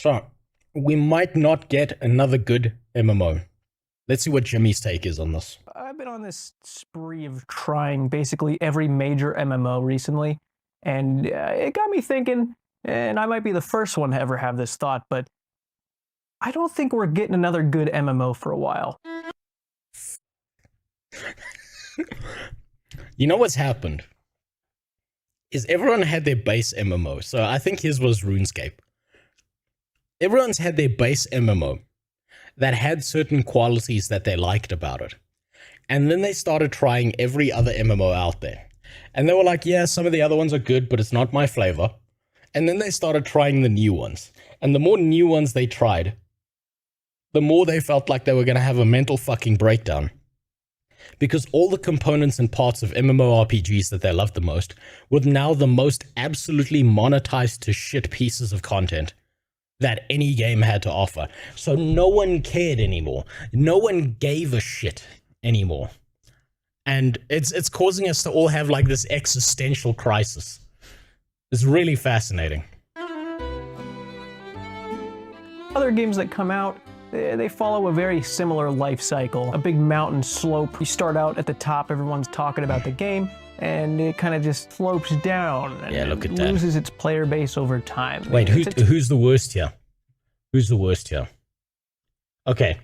So, we might not get another good MMO. Let's see what Jimmy's take is on this. I've been on this spree of trying basically every major MMO recently, and it got me thinking, and I might be the first one to ever have this thought, but I don't think we're getting another good MMO for a while. You know what's happened? Is everyone had their base MMO. So I think his was RuneScape. Everyone's had their base MMO that had certain qualities that they liked about it. And then they started trying every other MMO out there. And they were like, yeah, some of the other ones are good, but it's not my flavor. And then they started trying the new ones. And the more new ones they tried, the more they felt like they were going to have a mental fucking breakdown. Because all the components and parts of MMORPGs that they loved the most were now the most absolutely monetized to shit pieces of content that any game had to offer. So no one cared anymore. No one gave a shit anymore. And it's causing us to all have like this existential crisis. It's really fascinating. Other games that come out, they follow a very similar life cycle. A big mountain slope. You start out at the top, everyone's talking about the game, and it kind of just slopes down. And yeah, look at that. Loses its player base over time. Wait, who's the worst here? Who's the worst here? Okay,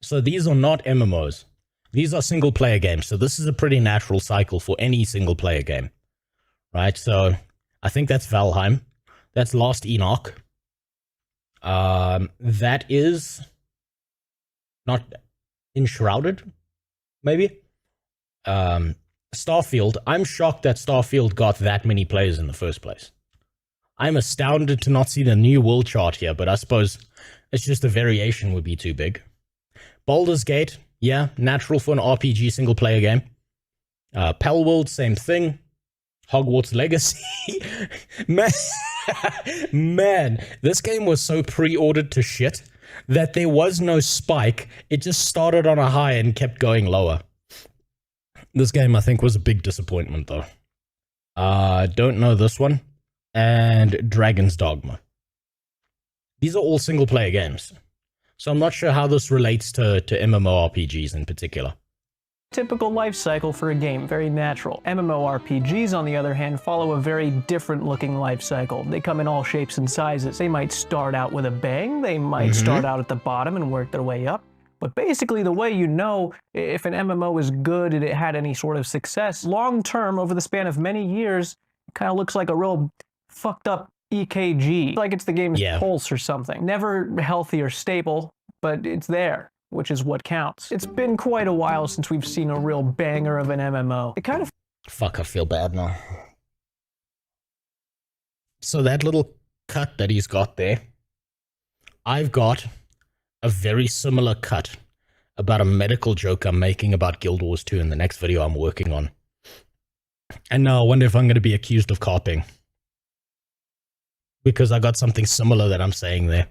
so these are not MMOs. These are single-player games, so this is a pretty natural cycle for any single-player game. Right, so I think that's Valheim. That's Lost Enoch. That is not Enshrouded, maybe? Starfield. I'm shocked that Starfield got that many players in the first place. I'm astounded to not see the new world chart here, but I suppose it's just a variation would be too big. Baldur's Gate, yeah, natural for an RPG single-player game. Palworld, same thing. Hogwarts Legacy. Man, this game was so pre-ordered to shit that there was no spike. It just started on a high and kept going lower. This game, I think, was a big disappointment, though. Don't know this one. And Dragon's Dogma. These are all single-player games. So I'm not sure how this relates to MMORPGs in particular. Typical life cycle for a game, very natural. MMORPGs, on the other hand, follow a very different looking life cycle. They come in all shapes and sizes. They might start out with a bang, they might start out at the bottom and work their way up. But basically the way you know if an MMO is good and it had any sort of success, long term, over the span of many years, it kind of looks like a real fucked up EKG. Like it's the game's pulse or something. Never healthy or stable, but it's there, which is what counts. It's been quite a while since we've seen a real banger of an MMO. It kind of... Fuck, I feel bad now. So that little cut that he's got there, I've got a very similar cut about a medical joke I'm making about Guild Wars 2 in the next video I'm working on. And now I wonder if I'm going to be accused of copying. Because I got something similar that I'm saying there.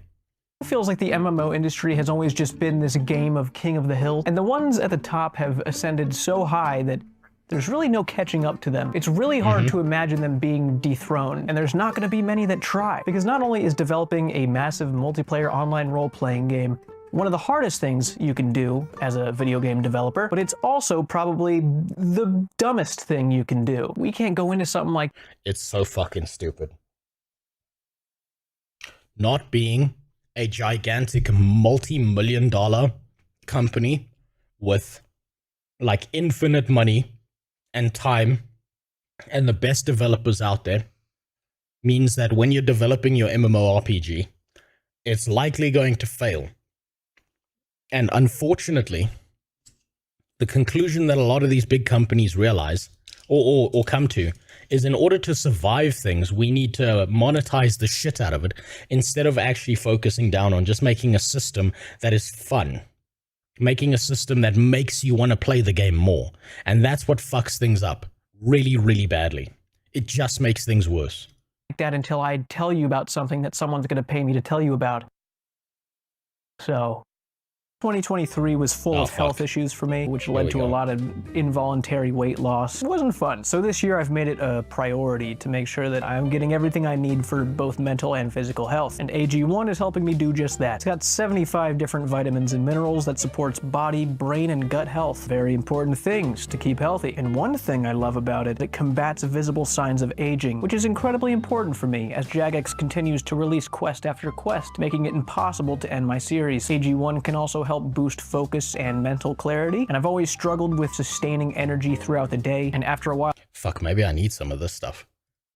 It feels like the MMO industry has always just been this game of king of the hill, and the ones at the top have ascended so high that there's really no catching up to them. It's really hard to imagine them being dethroned, and there's not going to be many that try. Because not only is developing a massive multiplayer online role-playing game one of the hardest things you can do as a video game developer, but it's also probably the dumbest thing you can do. We can't go into something like... It's so fucking stupid. Not being a gigantic multi-million-dollar company with like infinite money and time and the best developers out there means that when you're developing your MMORPG, it's likely going to fail. And unfortunately, the conclusion that a lot of these big companies realize or come to is in order to survive things, we need to monetize the shit out of it instead of actually focusing down on just making a system that is fun. Making a system that makes you want to play the game more. And that's what fucks things up really, really badly. It just makes things worse. That until I tell you about something that someone's going to pay me to tell you about. So, 2023 was full of health issues for me, which led to a lot of involuntary weight loss. It wasn't fun. So this year I've made it a priority to make sure that I'm getting everything I need for both mental and physical health. And AG1 is helping me do just that. It's got 75 different vitamins and minerals that supports body, brain, and gut health. Very important things to keep healthy. And one thing I love about it combats visible signs of aging, which is incredibly important for me as Jagex continues to release quest after quest, making it impossible to end my series. AG1 can also help boost focus and mental clarity, and I've always struggled with sustaining energy throughout the day, and after a while maybe I need some of this stuff.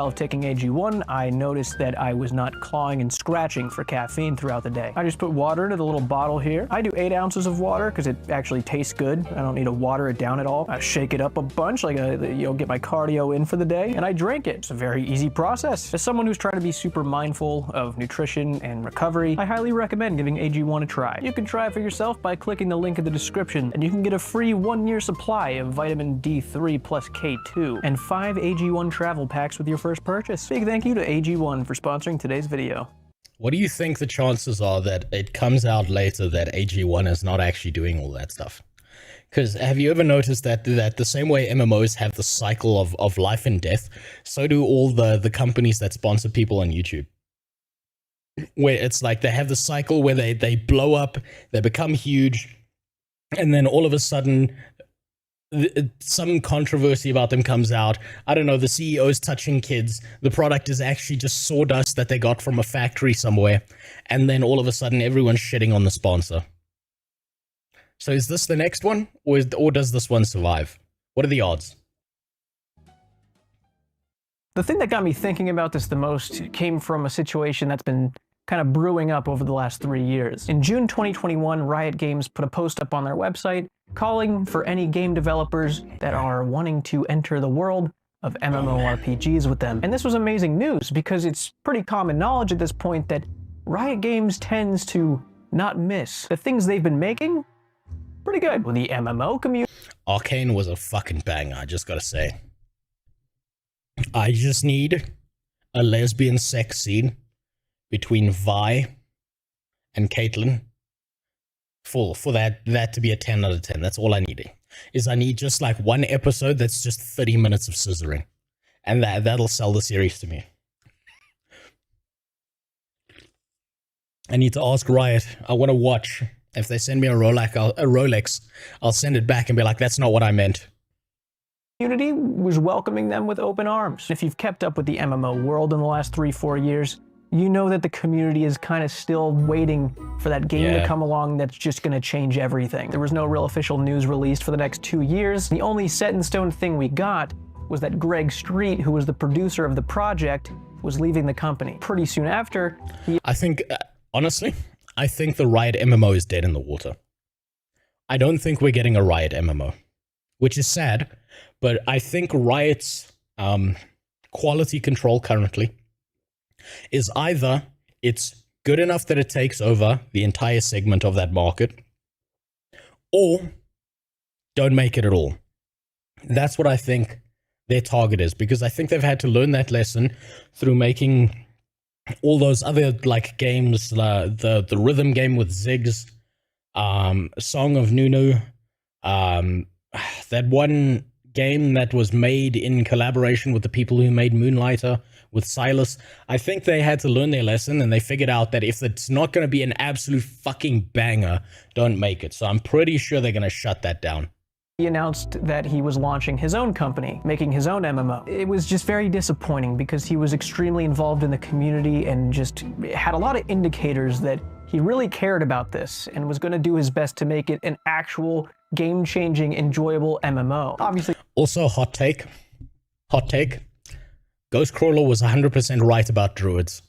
of taking AG1, I noticed that I was not clawing and scratching for caffeine throughout the day. I just put water into the little bottle here. I do 8 ounces of water because it actually tastes good. I don't need to water it down at all. I shake it up a bunch, like get my cardio in for the day, and I drink it. It's a very easy process. As someone who's trying to be super mindful of nutrition and recovery, I highly recommend giving AG1 a try. You can try it for yourself by clicking the link in the description, and you can get a free 1-year supply of vitamin D3 plus K2 and 5 AG1 travel packs with your first purchase. Big thank you to AG1 for sponsoring today's video. What do you think the chances are that it comes out later that AG1 is not actually doing all that stuff? Because have you ever noticed that the same way MMOs have the cycle of life and death, so do all the companies that sponsor people on YouTube. Where it's like they have the cycle where they blow up, they become huge, and then all of a sudden some controversy about them comes out. I don't know, the CEO's touching kids. The product is actually just sawdust that they got from a factory somewhere. And then all of a sudden, everyone's shitting on the sponsor. So is this the next one? Or does this one survive? What are the odds? The thing that got me thinking about this the most came from a situation that's been kind of brewing up over the last 3 years. In June 2021, Riot Games put a post up on their website calling for any game developers that are wanting to enter the world of MMORPGs with them. And this was amazing news because it's pretty common knowledge at this point that Riot Games tends to not miss. The things they've been making, pretty good. With the MMO community. Arcane was a fucking banger, I just gotta say. I just need a lesbian sex scene between Vi and Caitlyn for that to be a 10 out of 10. That's all I need. I need just like one episode that's just 30 minutes of scissoring. And that'll sell the series to me. I need to ask Riot. I want to watch. If they send me a Rolex, I'll send it back and be like, that's not what I meant. Community was welcoming them with open arms. If you've kept up with the MMO world in the last 3-4 years, you know that the community is kind of still waiting for that game to come along that's just going to change everything. There was no real official news released for the next 2 years. The only set-in-stone thing we got was that Greg Street, who was the producer of the project, was leaving the company. Pretty soon after, I think, honestly, I think the Riot MMO is dead in the water. I don't think we're getting a Riot MMO, which is sad, but I think Riot's quality control currently is either it's good enough that it takes over the entire segment of that market, or don't make it at all. That's what I think their target is, because I think they've had to learn that lesson through making all those other like games, the rhythm game with Ziggs, Song of Nunu, that one game that was made in collaboration with the people who made Moonlighter with Silas. I think they had to learn their lesson, and they figured out that if it's not going to be an absolute fucking banger, don't make it. So I'm pretty sure they're going to shut that down. He announced that he was launching his own company, making his own MMO. It was just very disappointing because he was extremely involved in the community and just had a lot of indicators that he really cared about this and was going to do his best to make it an actual game-changing, enjoyable MMO. Obviously. Also, hot take. Ghostcrawler was 100% right about druids.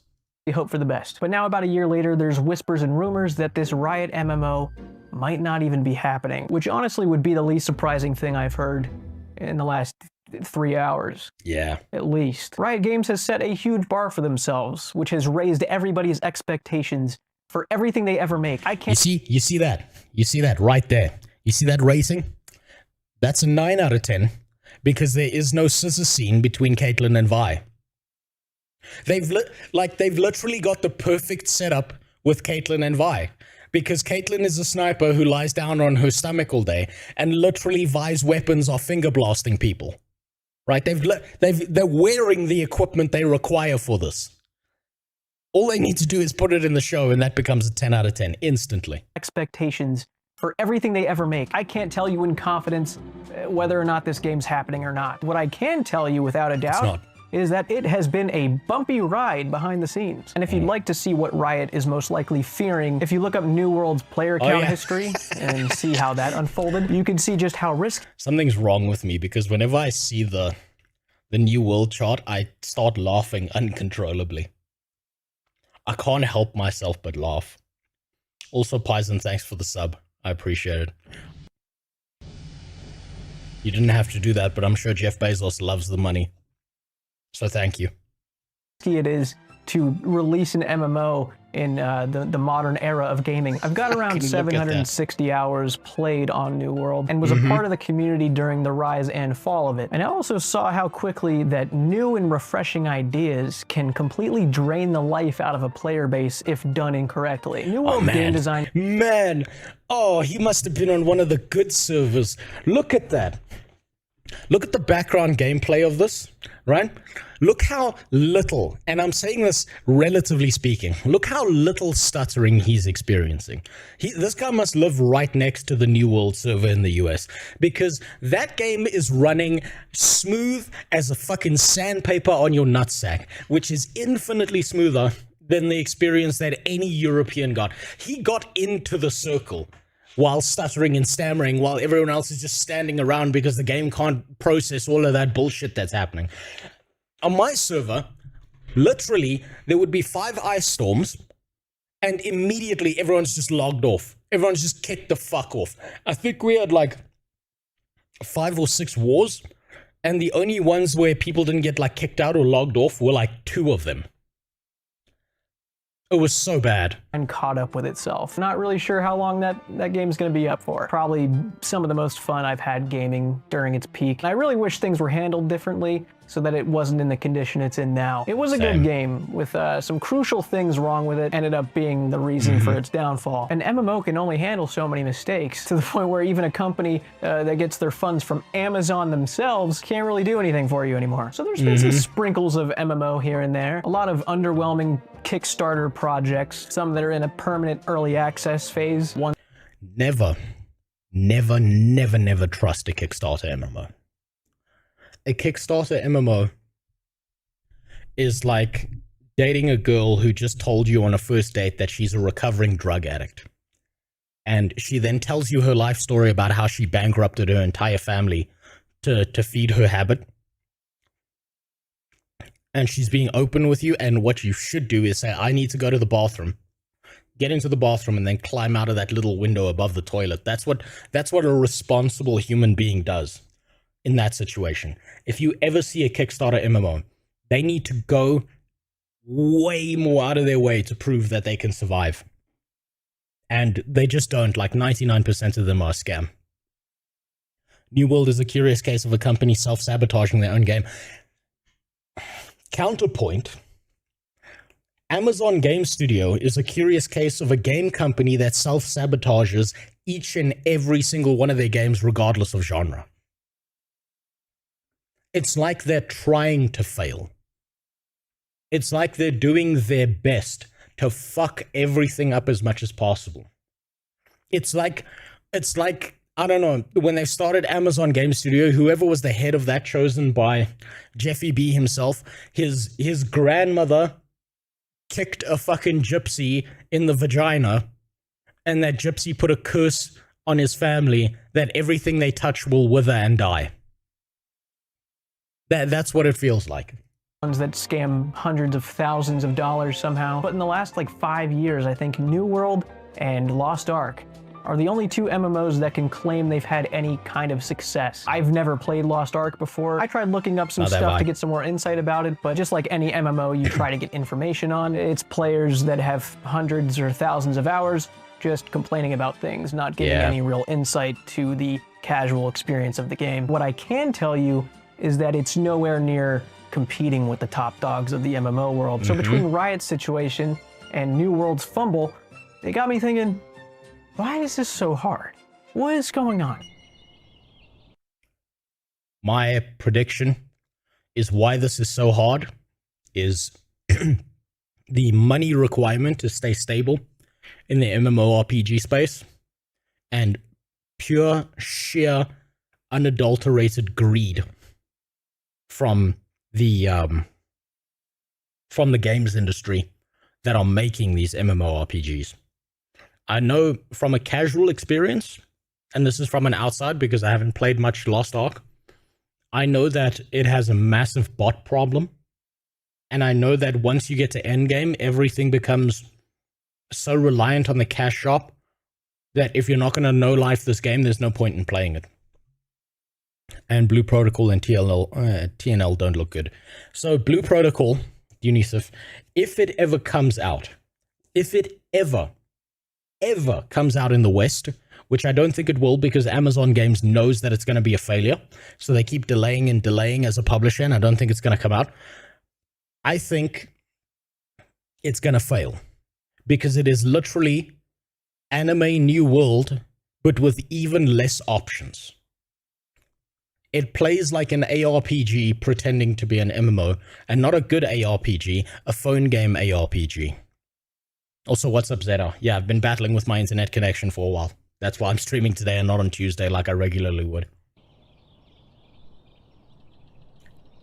We hope for the best. But now about a year later, there's whispers and rumors that this Riot MMO might not even be happening, which honestly would be the least surprising thing I've heard in the last 3 hours. Yeah. At least. Riot Games has set a huge bar for themselves, which has raised everybody's expectations for everything they ever make. I can't. You see that right there. You see that racing? That's a 9 out of 10. Because there is no scissor scene between Caitlyn and Vi. They've literally got the perfect setup with Caitlyn and Vi. because Caitlyn is a sniper who lies down on her stomach all day and literally Vi's weapons are finger blasting people. Right? They're wearing the equipment they require for this. All they need to do is put it in the show, and that becomes a 10 out of 10 instantly. Expectations for everything they ever make. I can't tell you in confidence whether or not this game's happening or not. What I can tell you without a doubt is that it has been a bumpy ride behind the scenes. And if you'd like to see what Riot is most likely fearing, if you look up New World's player count history and see how that unfolded, you can see just how risky. Something's wrong with me, because whenever I see the New World chart, I start laughing uncontrollably. I can't help myself but laugh. Also, Pison, thanks for the sub. I appreciate it. You didn't have to do that, but I'm sure Jeff Bezos loves the money. So thank you. It is to release an MMO in the modern era of gaming. I've got around 760 hours played on New World and was a part of the community during the rise and fall of it. And I also saw how quickly that new and refreshing ideas can completely drain the life out of a player base if done incorrectly. New World game design. Man, oh, he must have been on one of the good servers. Look at that. Look at the background gameplay of this, right? Look how little, and I'm saying this relatively speaking, look how little stuttering he's experiencing. This guy must live right next to the New World server in the US, because that game is running smooth as a fucking sandpaper on your nutsack, which is infinitely smoother than the experience that any European got. He got into the circle while stuttering and stammering, while everyone else is just standing around because the game can't process all of that bullshit that's happening. On my server, literally, there would be 5 ice storms, and immediately everyone's just logged off. Everyone's just kicked the fuck off. I think we had like 5 or 6 wars, and the only ones where people didn't get like kicked out or logged off were like 2 of them. It was so bad. And caught up with itself. Not really sure how long that game's gonna be up for. Probably some of the most fun I've had gaming during its peak. I really wish things were handled differently so that it wasn't in the condition it's in now. It was a good game with some crucial things wrong with it, ended up being the reason for its downfall. An MMO can only handle so many mistakes, to the point where even a company that gets their funds from Amazon themselves can't really do anything for you anymore. So there's been some sprinkles of MMO here and there, a lot of underwhelming Kickstarter projects, some that are in a permanent early access phase. Never trust a Kickstarter MMO. A Kickstarter MMO is like dating a girl who just told you on a first date that she's a recovering drug addict. And she then tells you her life story about how she bankrupted her entire family to feed her habit. And she's being open with you, and what you should do is say, I need to go to the bathroom. Get into the bathroom and then climb out of that little window above the toilet. That's what a responsible human being does in that situation. If you ever see a Kickstarter MMO, they need to go way more out of their way to prove that they can survive. And they just don't. Like 99% of them are a scam. New World is a curious case of a company self-sabotaging their own game. Counterpoint, Amazon Game Studio is a curious case of a game company that self-sabotages each and every single one of their games regardless of genre. It's like they're trying to fail. It's like they're doing their best to fuck everything up as much as possible. It's like, I don't know, when they started Amazon Game Studio, whoever was the head of that, chosen by Jeffy B himself, his grandmother kicked a fucking gypsy in the vagina, and that gypsy put a curse on his family that everything they touch will wither and die. That's what it feels like. Ones that scam hundreds of thousands of dollars somehow. But in the last like 5 years, I think New World and Lost Ark are the only 2 MMOs that can claim they've had any kind of success. I've never played Lost Ark before. I tried looking up some stuff to get some more insight about it, but just like any MMO you try to get information on, it's players that have hundreds or thousands of hours just complaining about things, not getting any real insight to the casual experience of the game. What I can tell you is that it's nowhere near competing with the top dogs of the MMO world. So between Riot's situation and New World's fumble, it got me thinking, Why is this so hard? What is going on? My prediction is why this is so hard is the money requirement to stay stable in the MMORPG space and pure, sheer, unadulterated greed from the games industry that are making these MMORPGs. I know from a casual experience, and this is from an outside because I haven't played much Lost Ark, I know that it has a massive bot problem. And I know that once you get to endgame, everything becomes so reliant on the cash shop that if you're not going to no-life this game, there's no point in playing it. And Blue Protocol and TNL don't look good. So Blue Protocol, Unisif, if it ever comes out, if it ever comes out in the West, which I don't think it will because Amazon Games knows that it's going to be a failure, so they keep delaying and delaying as a publisher, and I don't think it's going to come out. I think it's going to fail because it is literally anime New World, but with even less options. It plays like an ARPG pretending to be an MMO, and not a good ARPG, a phone game ARPG. Also, what's up, Zeta? Yeah, I've been battling with my internet connection for a while. That's why I'm streaming today and not on Tuesday like I regularly would.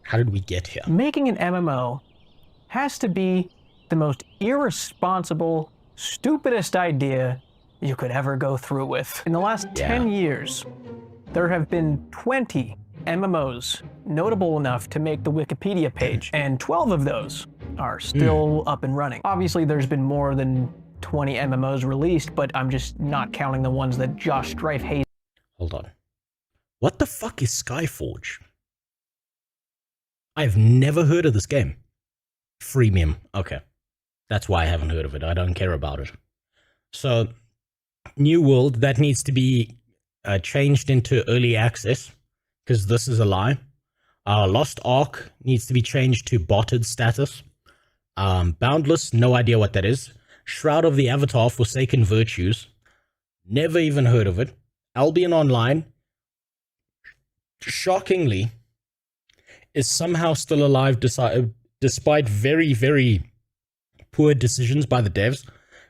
How did we get here? Making an MMO has to be the most irresponsible, stupidest idea you could ever go through with. In the last 10 years, there have been 20 MMOs notable enough to make the Wikipedia page, and 12 of those are still up and running. Obviously, there's been more than 20 MMOs released, but I'm just not counting the ones that Josh Strife hates. Hold on. What the fuck is Skyforge? I've never heard of this game. Freemium. Okay. That's why I haven't heard of it. I don't care about it. So, New World, that needs to be changed into early access, because this is a lie. Lost Ark needs to be changed to botted status. Boundless, no idea what that is. Shroud of the Avatar, Forsaken Virtues. Never even heard of it. Albion Online, shockingly, is somehow still alive despite very, very poor decisions by the devs.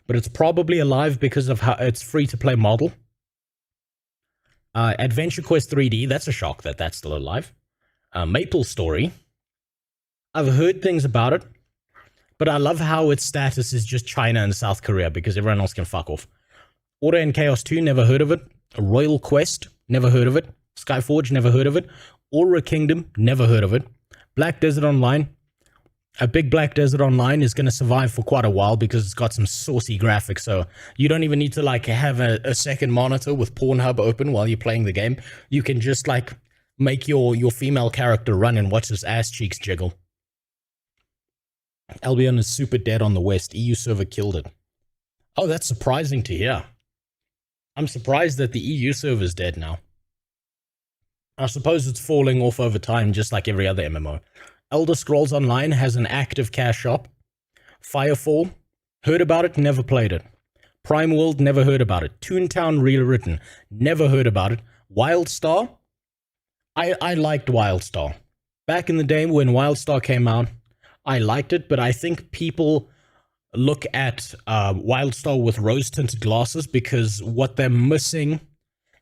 But it's probably alive because of how it's free-to-play model. Adventure Quest 3D, that's a shock that that's still alive. Maple Story, I've heard things about it, but I love how its status is just China and South Korea because everyone else can fuck off. Order and Chaos 2, never heard of it. Royal Quest, never heard of it. Skyforge, never heard of it. Aura Kingdom, never heard of it. Black Desert Online, a big Black Desert Online is going to survive for quite a while because it's got some saucy graphics, so you don't even need to like have a second monitor with Pornhub open while you're playing the game. You can just like make your female character run and watch his ass cheeks jiggle. Albion is super dead on the West. EU server killed it. Oh, that's surprising to hear. I'm surprised that the EU server is dead now. I suppose it's falling off over time, just like every other MMO. Elder Scrolls Online has an active cash shop. Firefall, heard about it, never played it. Prime World, never heard about it. Toontown Rewritten, never heard about it. Wildstar, I liked Wildstar. Back in the day when Wildstar came out, I liked it, but I think people look at Wildstar with rose-tinted glasses because what they're missing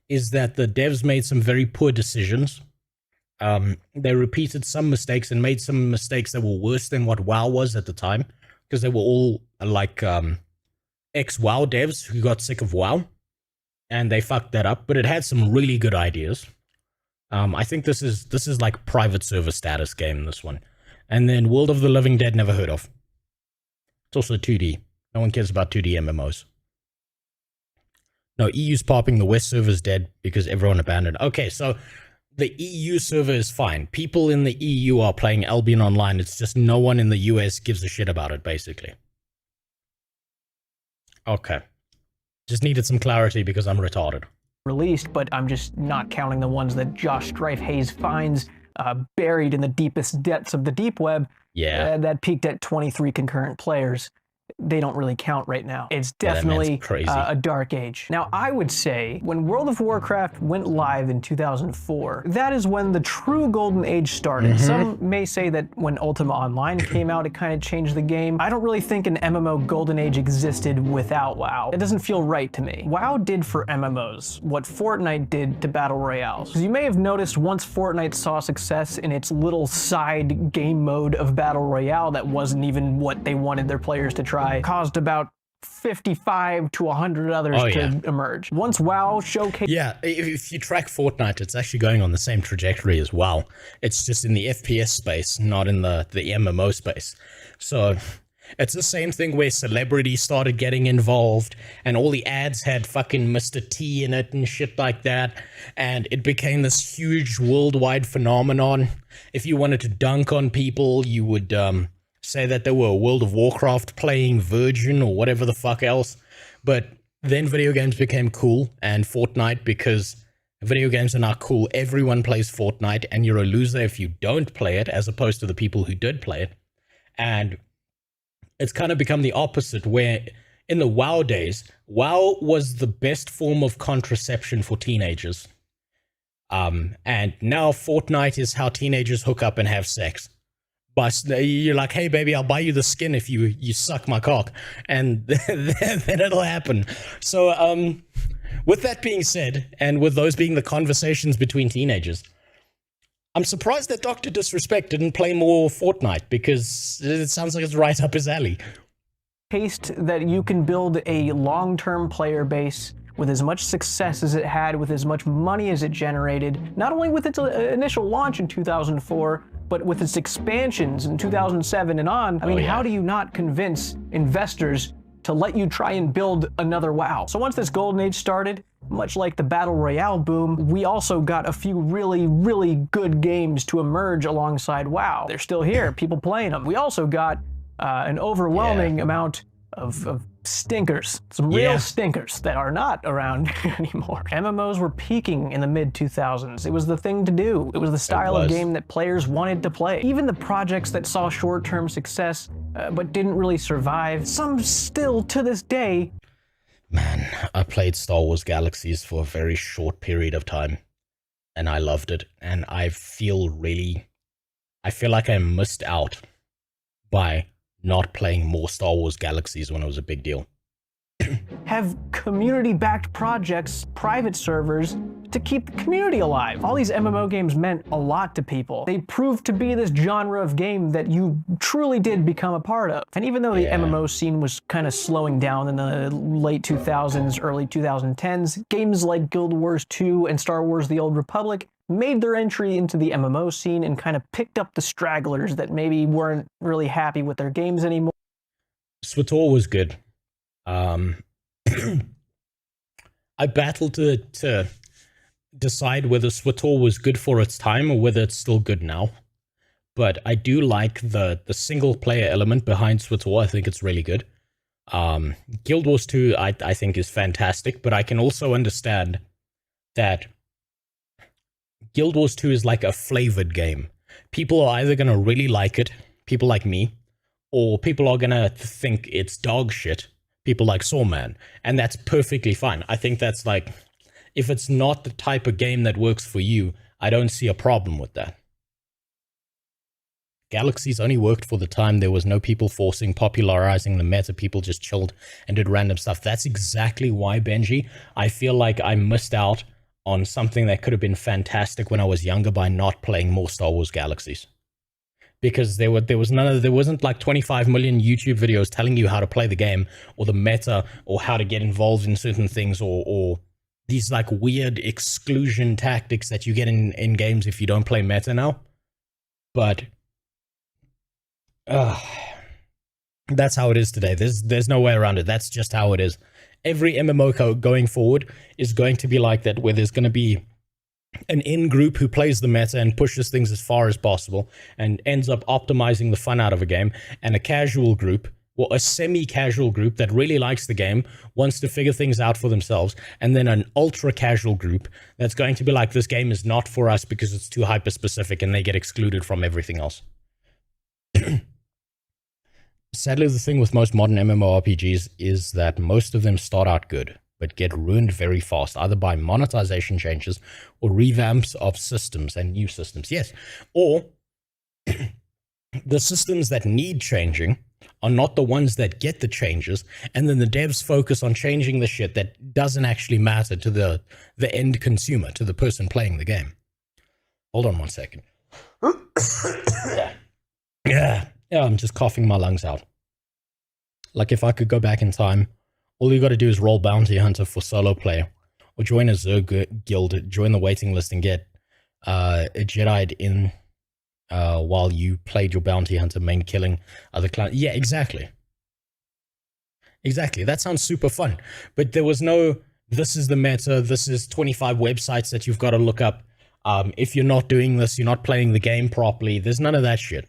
is that the devs made some very poor decisions. They repeated some mistakes and made some mistakes that were worse than what WoW was at the time, because they were all like ex-WoW devs who got sick of WoW, and they fucked that up. But it had some really good ideas. I think this is like private server status game, this one. And then World of the Living Dead, never heard of. It's also 2D. No one cares about 2D MMOs. No, EU's popping, the West server's dead because everyone abandoned. Okay, so the EU server is fine. People in the EU are playing Albion Online. It's just no one in the US gives a shit about it, basically. Okay. Just needed some clarity because I'm retarded. Released, but I'm just not counting the ones that Josh Strife Hayes finds buried in the deepest depths of the deep web. Yeah. That peaked at 23 concurrent players. they don't really count right now. It's Yeah, that man's definitely crazy. a dark age. Now, I would say when World of Warcraft went live in 2004, that is when the true golden age started. Some may say that when Ultima Online came out, it kind of changed the game. I don't really think an MMO golden age existed without WoW. It doesn't feel right to me. WoW did for MMOs what Fortnite did to Battle Royales. Because you may have noticed once Fortnite saw success in its little side game mode of Battle Royale that wasn't even what they wanted their players to try, caused about 55 to 100 others to emerge. Once WoW showcased... Yeah, if you track Fortnite, it's actually going on the same trajectory as WoW. It's just in the FPS space, not in the MMO space. So it's the same thing where celebrities started getting involved and all the ads had fucking Mr. T in it and shit like that. And it became this huge worldwide phenomenon. If you wanted to dunk on people, you would say that they were a World of Warcraft playing virgin or whatever the fuck else. But then video games became cool, and Fortnite, because video games are not cool, everyone plays Fortnite, and you're a loser if you don't play it, as opposed to the people who did play it. And it's kind of become the opposite, where in the WoW days, WoW was the best form of contraception for teenagers. And now Fortnite is how teenagers hook up and have sex. But you're like, hey baby, I'll buy you the skin if you suck my cock, and then it'll happen. So with that being said, and with those being the conversations between teenagers, I'm surprised that Dr. Disrespect didn't play more Fortnite, because it sounds like it's right up his alley. That you can build a long-term player base with as much success as it had, with as much money as it generated, not only with its initial launch in 2004, but with its expansions in 2007 and on. I mean, how do you not convince investors to let you try and build another WoW? So once this golden age started, much like the Battle Royale boom, we also got a few really, really good games to emerge alongside WoW. They're still here, people playing them. We also got an overwhelming amount of stinkers, some real stinkers that are not around anymore. MMOs were peaking in the mid-2000s. It was the thing to do. It was the style of game that players wanted to play. Even the projects that saw short-term success but didn't really survive, some still to this day. Man, I played Star Wars Galaxies for a very short period of time, and I loved it, and I feel like I missed out by not playing more Star Wars Galaxies when it was a big deal. Have community-backed projects, private servers, to keep the community alive. All these MMO games meant a lot to people. They proved to be this genre of game that you truly did become a part of. And even though the MMO scene was kind of slowing down in the late 2000s, early 2010s, games like Guild Wars 2 and Star Wars The Old Republic made their entry into the MMO scene and kind of picked up the stragglers that maybe weren't really happy with their games anymore. SWTOR was good. I battled to decide whether SWTOR was good for its time or whether it's still good now. But I do like the single player element behind SWTOR. I think it's really good. Guild Wars 2 I think is fantastic, but I can also understand that Guild Wars 2 is like a flavored game. People are either going to really like it, people like me, or people are going to think it's dog shit, people like Sawman, and that's perfectly fine. I think that's like, if it's not the type of game that works for you, I don't see a problem with that. Galaxies only worked for the time. There was no people forcing, popularizing the meta. People just chilled and did random stuff. That's exactly why, Benji, I feel like I missed out on something that could have been fantastic when I was younger by not playing more Star Wars Galaxies. Because there wasn't like 25 million YouTube videos telling you how to play the game, or the meta, or how to get involved in certain things, or these like weird exclusion tactics that you get in games if you don't play meta now. But that's how it is today. There's no way around it. That's just how it is. Every MMO going forward is going to be like that, where there's going to be an in-group who plays the meta and pushes things as far as possible and ends up optimizing the fun out of a game, and a casual group, or a semi-casual group that really likes the game, wants to figure things out for themselves, and then an ultra-casual group that's going to be like, this game is not for us because it's too hyper-specific, and they get excluded from everything else. Sadly, the thing with most modern MMORPGs is that most of them start out good, but get ruined very fast, either by monetization changes or revamps of systems and new systems. Yes, or the systems that need changing are not the ones that get the changes, and then the devs focus on changing the shit that doesn't actually matter to the end consumer, to the person playing the game. Hold on one second. Yeah, I'm just coughing my lungs out. Like, if I could go back in time, all you got to do is roll Bounty Hunter for solo play, or join a Zerg guild, join the waiting list, and get a Jedi'd in while you played your Bounty Hunter main, killing other clans. Yeah, exactly. Exactly. That sounds super fun. But there was no, this is the meta, this is 25 websites that you've got to look up. If you're not doing this, you're not playing the game properly. There's none of that shit.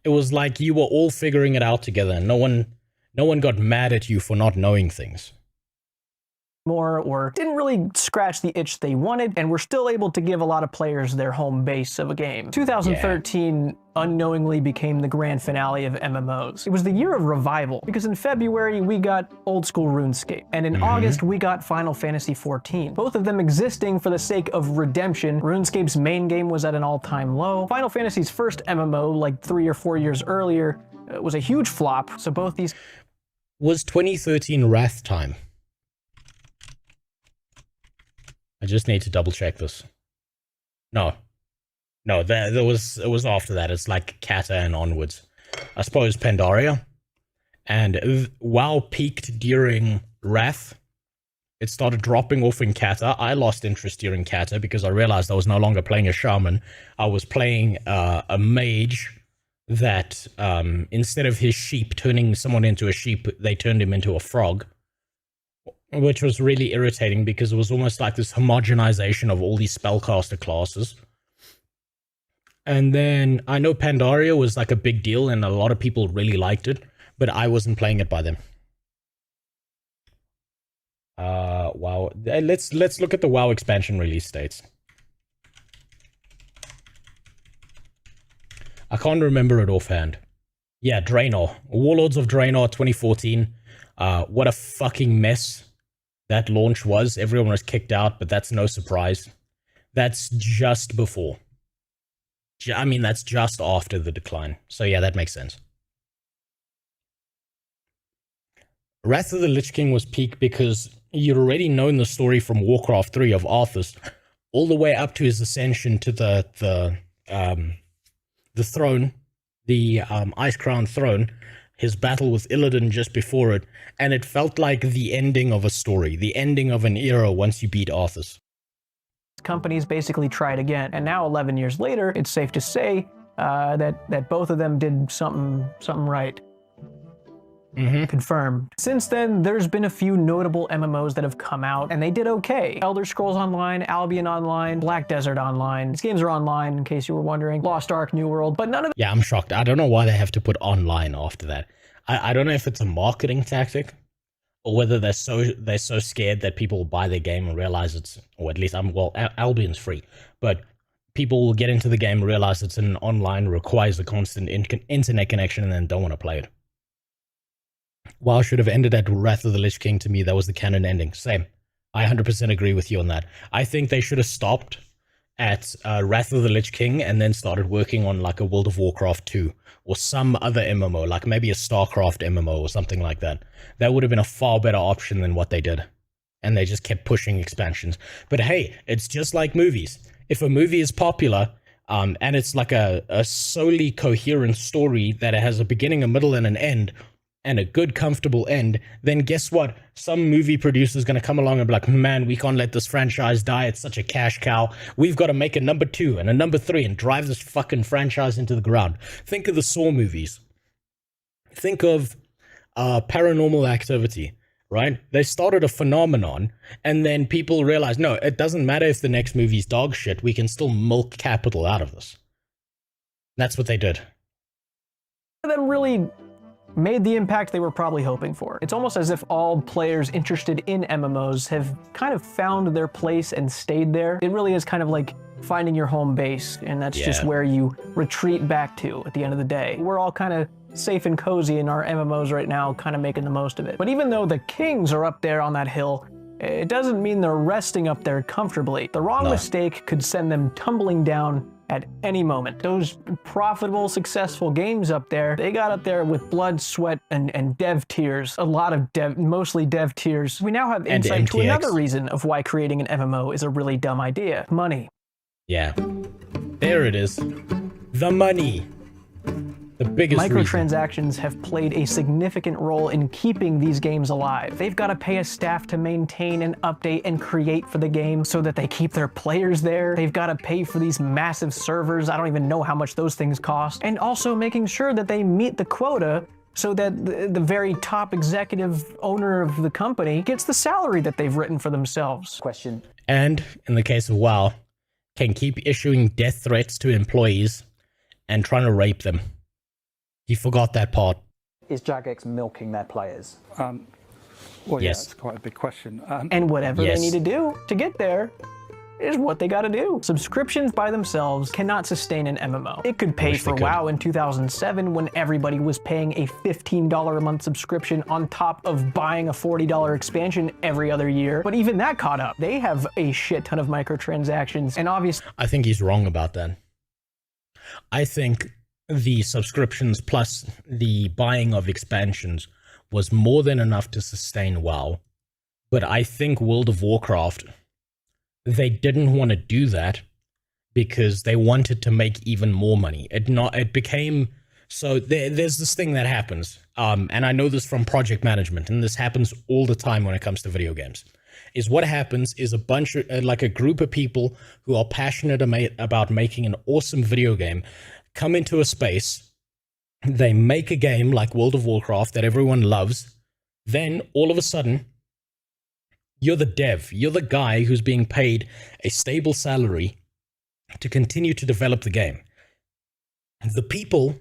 It was like you were all figuring it out together, and no one got mad at you for not knowing things. More, or didn't really scratch the itch they wanted, and were still able to give a lot of players their home base of a game. 2013 unknowingly became the grand finale of MMOs. It was the year of revival, because in February we got old school RuneScape, and in August we got Final Fantasy XIV, both of them existing for the sake of redemption. RuneScape's main game was at an all-time low. Final Fantasy's first MMO, like 3 or 4 years earlier, was a huge flop, so both these... Was 2013 Wrath time? I just need to double check this. No, it was after that. It's like Kata and onwards. I suppose Pandaria. And WoW peaked during Wrath. It started dropping off in Kata. I lost interest during Kata because I realized I was no longer playing a shaman. I was playing a mage that instead of his sheep turning someone into a sheep, they turned him into a frog. Which was really irritating because it was almost like this homogenization of all these spellcaster classes. And then I know Pandaria was like a big deal and a lot of people really liked it, but I wasn't playing it by then. WoW. Let's look at the WoW expansion release dates. I can't remember it offhand. Yeah, Draenor. Warlords of Draenor 2014. What a fucking mess that launch was. Everyone was kicked out, but that's no surprise. That's just before. I mean, that's just after the decline. So yeah, that makes sense. Wrath of the Lich King was peak because you'd already known the story from Warcraft 3 of Arthas, all the way up to his ascension to the throne, the Ice Crown throne, his battle with Illidan just before it, and it felt like the ending of a story, the ending of an era once you beat Arthas. Companies basically tried again, and now 11 years later, it's safe to say that both of them did something right. Confirmed. Since then, there's been a few notable MMOs that have come out, and they did okay. Elder Scrolls Online, Albion Online, Black Desert Online. These games are online, in case you were wondering. Lost Ark, New World, but none of them... Yeah, I'm shocked. I don't know why they have to put online after that. I don't know if it's a marketing tactic, or whether they're so scared that people will buy their game and realize it's, or at least, Albion's free, but people will get into the game and realize it's an online, requires a constant internet connection, and then don't want to play it. WoW should have ended at Wrath of the Lich King. To me, that was the canon ending. Same. I 100% agree with you on that. I think they should have stopped at Wrath of the Lich King and then started working on like a World of Warcraft 2 or some other MMO, like maybe a StarCraft MMO or something like that. That would have been a far better option than what they did. And they just kept pushing expansions. But hey, it's just like movies. If a movie is popular, and it's like a solely coherent story that it has a beginning, a middle, and an end, and a good, comfortable end, then guess what? Some movie producer is going to come along and be like, man, we can't let this franchise die. It's such a cash cow. We've got to make a number 2 and a number 3 and drive this fucking franchise into the ground. Think of the Saw movies. Think of Paranormal Activity, right? They started a phenomenon, and then people realized, no, it doesn't matter if the next movie's dog shit. We can still milk capital out of this. That's what they did. Them really made the impact they were probably hoping for. It's almost as if all players interested in MMOs have kind of found their place and stayed there. It really is kind of like finding your home base, and that's just where you retreat back to at the end of the day. We're all kind of safe and cozy in our MMOs right now, kind of making the most of it. But even though the kings are up there on that hill, it doesn't mean they're resting up there comfortably. The wrong mistake could send them tumbling down at any moment. Those profitable, successful games up there, they got up there with blood, sweat, and dev tears. A lot of mostly dev tears. We now have insight to another reason of why creating an MMO is a really dumb idea. Money. Yeah. There it is. The money. The biggest Microtransactions have played a significant role in keeping these games alive. They've got to pay a staff to maintain and update and create for the game so that they keep their players there. They've got to pay for these massive servers. I don't even know how much those things cost. And also making sure that they meet the quota so that the very top executive owner of the company gets the salary that they've written for themselves. Question. And in the case of WoW, can keep issuing death threats to employees and trying to rape them. You forgot that part. Is Jagex milking their players? Well, yes. Yeah, it's quite a big question. And whatever they need to do to get there is what they got to do. Subscriptions by themselves cannot sustain an MMO. It could pay for WoW in 2007 when everybody was paying a $15 a month subscription on top of buying a $40 expansion every other year. But even that caught up. They have a shit ton of microtransactions, and obviously... I think he's wrong about that. I think the subscriptions plus the buying of expansions was more than enough to sustain WoW. But I think World of Warcraft, they didn't want to do that because they wanted to make even more money. It became, so there's this thing that happens, and I know this from project management, and this happens all the time when it comes to video games, is what happens is a bunch of, like a group of people who are passionate about making an awesome video game come into a space, they make a game like World of Warcraft that everyone loves, then all of a sudden, you're the dev, you're the guy who's being paid a stable salary to continue to develop the game. The people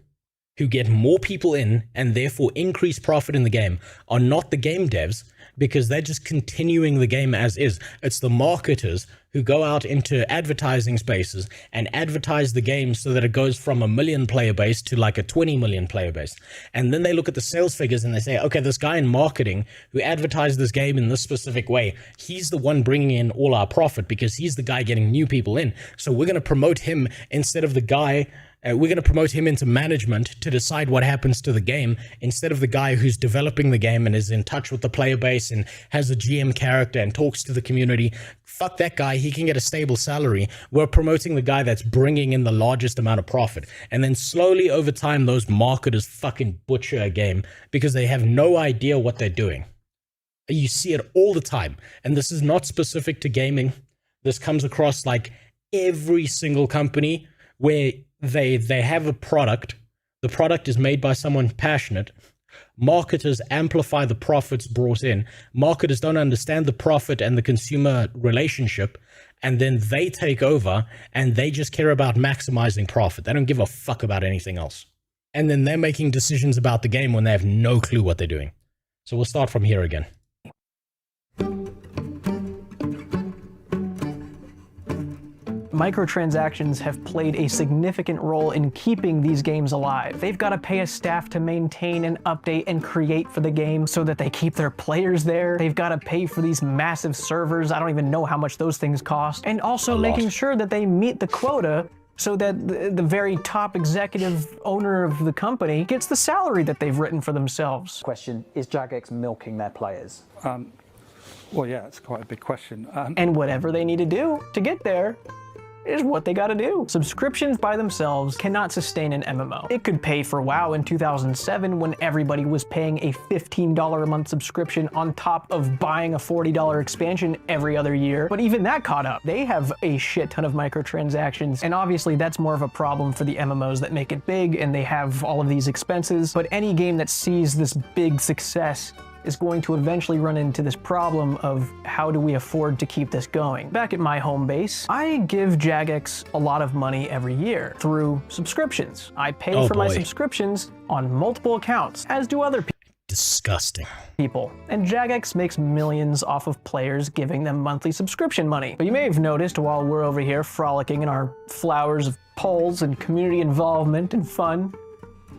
who get more people in and therefore increase profit in the game are not the game devs, because they're just continuing the game as is. It's the marketers who go out into advertising spaces and advertise the game so that it goes from a 1 million player base to like a 20 million player base. And then they look at the sales figures and they say, okay, this guy in marketing who advertised this game in this specific way, he's the one bringing in all our profit because he's the guy getting new people in. So we're going to promote him instead of the guy. We're going to promote him into management to decide what happens to the game instead of the guy who's developing the game and is in touch with the player base and has a GM character and talks to the community. Fuck that guy. He can get a stable salary. We're promoting the guy that's bringing in the largest amount of profit. And then slowly over time, those marketers fucking butcher a game because they have no idea what they're doing. You see it all the time. And this is not specific to gaming. This comes across like every single company where they have a product, the product is made by someone passionate, marketers amplify the profits brought in, marketers don't understand the profit and the consumer relationship, and then they take over and they just care about maximizing profit. They don't give a fuck about anything else. And then they're making decisions about the game when they have no clue what they're doing. So we'll start from here again. Microtransactions have played a significant role in keeping these games alive. They've got to pay a staff to maintain and update and create for the game so that they keep their players there. They've got to pay for these massive servers. I don't even know how much those things cost. And also making sure that they meet the quota so that the very top executive owner of the company gets the salary that they've written for themselves. Question. Is Jagex milking their players? Well, yeah, it's quite a big question. And whatever they need to do to get there is what they got to do. Subscriptions by themselves cannot sustain an MMO. It could pay for WoW in 2007 when everybody was paying a $15 a month subscription on top of buying a $40 expansion every other year. But even that caught up. They have a shit ton of microtransactions, and obviously that's more of a problem for the MMOs that make it big and they have all of these expenses. But any game that sees this big success is going to eventually run into this problem of how do we afford to keep this going. Back at my home base, I give Jagex a lot of money every year through subscriptions. I pay for my subscriptions on multiple accounts, as do other people. Disgusting. And Jagex makes millions off of players giving them monthly subscription money. But you may have noticed while we're over here frolicking in our flowers of polls and community involvement and fun,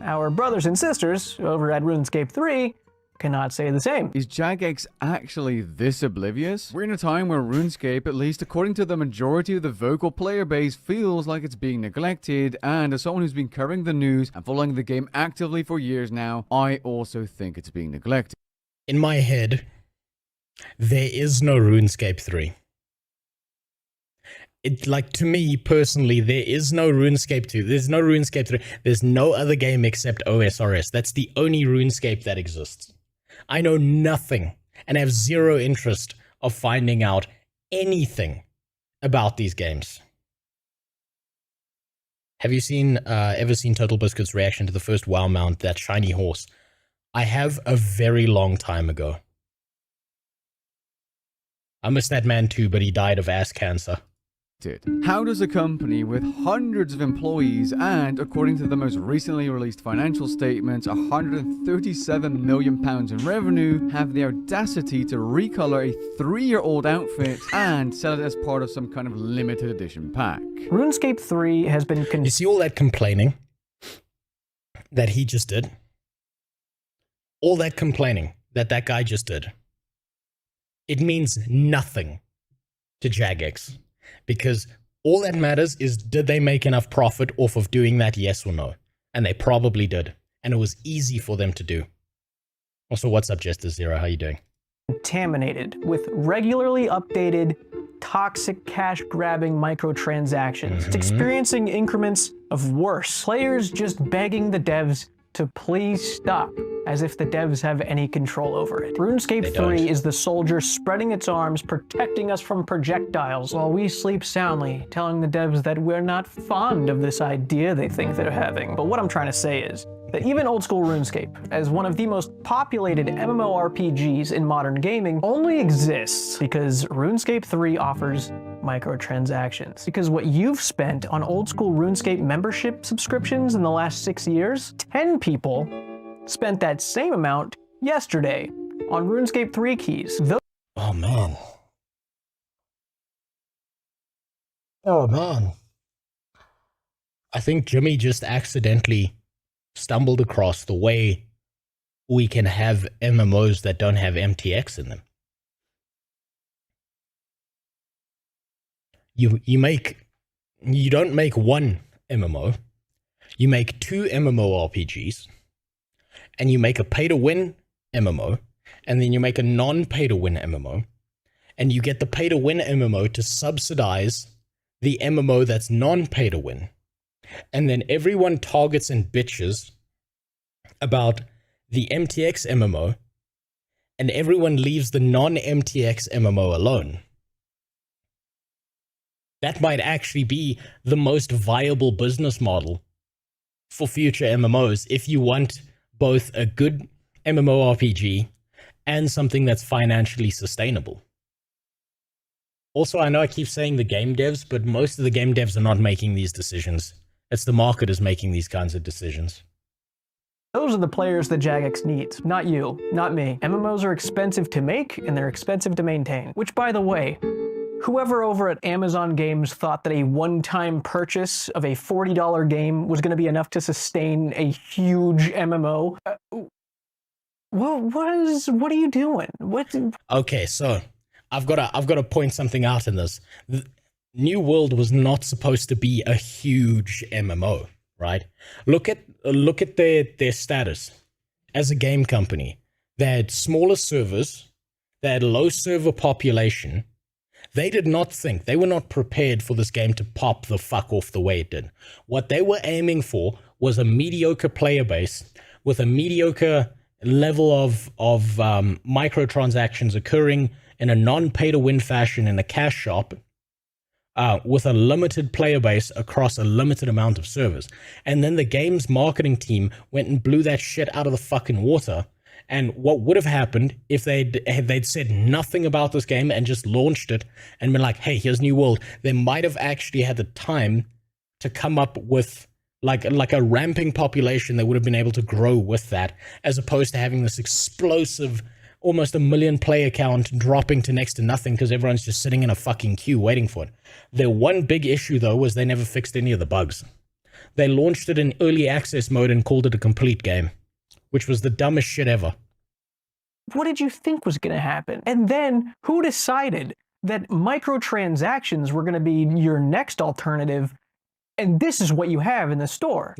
Our brothers and sisters over at RuneScape 3 cannot say the same. Is Jagex actually this oblivious? We're in a time where RuneScape, at least according to the majority of the vocal player base, feels like it's being neglected, and as someone who's been covering the news and following the game actively for years now, I also think it's being neglected. In my head, there is no RuneScape 3. To me personally, there is no RuneScape 2. There's no RuneScape 3. There's no other game except OSRS. That's the only RuneScape that exists. I know nothing and have zero interest of finding out anything about these games. Have you ever seen Total Biscuit's reaction to the first WoW mount, that shiny horse? I have a very long time ago. I miss that man too, but he died of ass cancer. How does a company with hundreds of employees and, according to the most recently released financial statements, £137 million in revenue, have the audacity to recolor a 3-year-old outfit and sell it as part of some kind of limited edition pack? RuneScape 3 has been You see all that complaining that he just did? All that complaining that guy just did. It means nothing to Jagex. Because all that matters is, did they make enough profit off of doing that, yes or no? And they probably did. And it was easy for them to do. Also, what's up, Jester Zero? How you doing? contaminated with regularly updated, toxic cash-grabbing microtransactions. It's experiencing increments of worse. Players just begging the devs to please stop, as if the devs have any control over it. RuneScape 3 is the soldier spreading its arms, protecting us from projectiles, while we sleep soundly, telling the devs that we're not fond of this idea they think they're having. But what I'm trying to say is that even old-school RuneScape, as one of the most populated MMORPGs in modern gaming, only exists because RuneScape 3 offers microtransactions. Because what you've spent on old-school RuneScape membership subscriptions in the last 6 years, 10 people spent that same amount yesterday on RuneScape 3 keys. Oh man. Oh man. I think Jimmy just accidentally stumbled across the way we can have MMOs that don't have MTX in them. You don't make one MMO, you make two MMORPGs, and you make a pay-to-win MMO, and then you make a non-pay-to-win MMO, and you get the pay-to-win MMO to subsidize the MMO that's non-pay-to-win. And then everyone targets and bitches about the MTX MMO, and everyone leaves the non-MTX MMO alone. That might actually be the most viable business model for future MMOs if you want both a good MMORPG and something that's financially sustainable. Also, I know I keep saying the game devs, but most of the game devs are not making these decisions. It's the market is making these kinds of decisions. Those are the players that Jagex needs, not you, not me. MMOs are expensive to make, and they're expensive to maintain. Which, by the way, whoever over at Amazon Games thought that a one-time purchase of a $40 game was going to be enough to sustain a huge MMO, what are you doing? Okay, so I've got to point something out in this. New World was not supposed to be a huge MMO, right? Look at their status as a game company. They had smaller servers, they had low server population. They did not think, they were not prepared for this game to pop the fuck off the way it did. What they were aiming for was a mediocre player base with a mediocre level of microtransactions occurring in a non-pay-to-win fashion in a cash shop, with a limited player base across a limited amount of servers. And then the game's marketing team went and blew that shit out of the fucking water. And what would have happened if they'd said nothing about this game and just launched it and been like, hey, here's New World, they might have actually had the time to come up with like a ramping population that would have been able to grow with that, as opposed to having this explosive almost 1 million player count dropping to next to nothing because everyone's just sitting in a fucking queue waiting for it. Their one big issue, though, was they never fixed any of the bugs. they launched it in early access mode and called it a complete game, which was the dumbest shit ever. What did you think was going to happen? And then who decided that microtransactions were going to be your next alternative? And this is what you have in the store.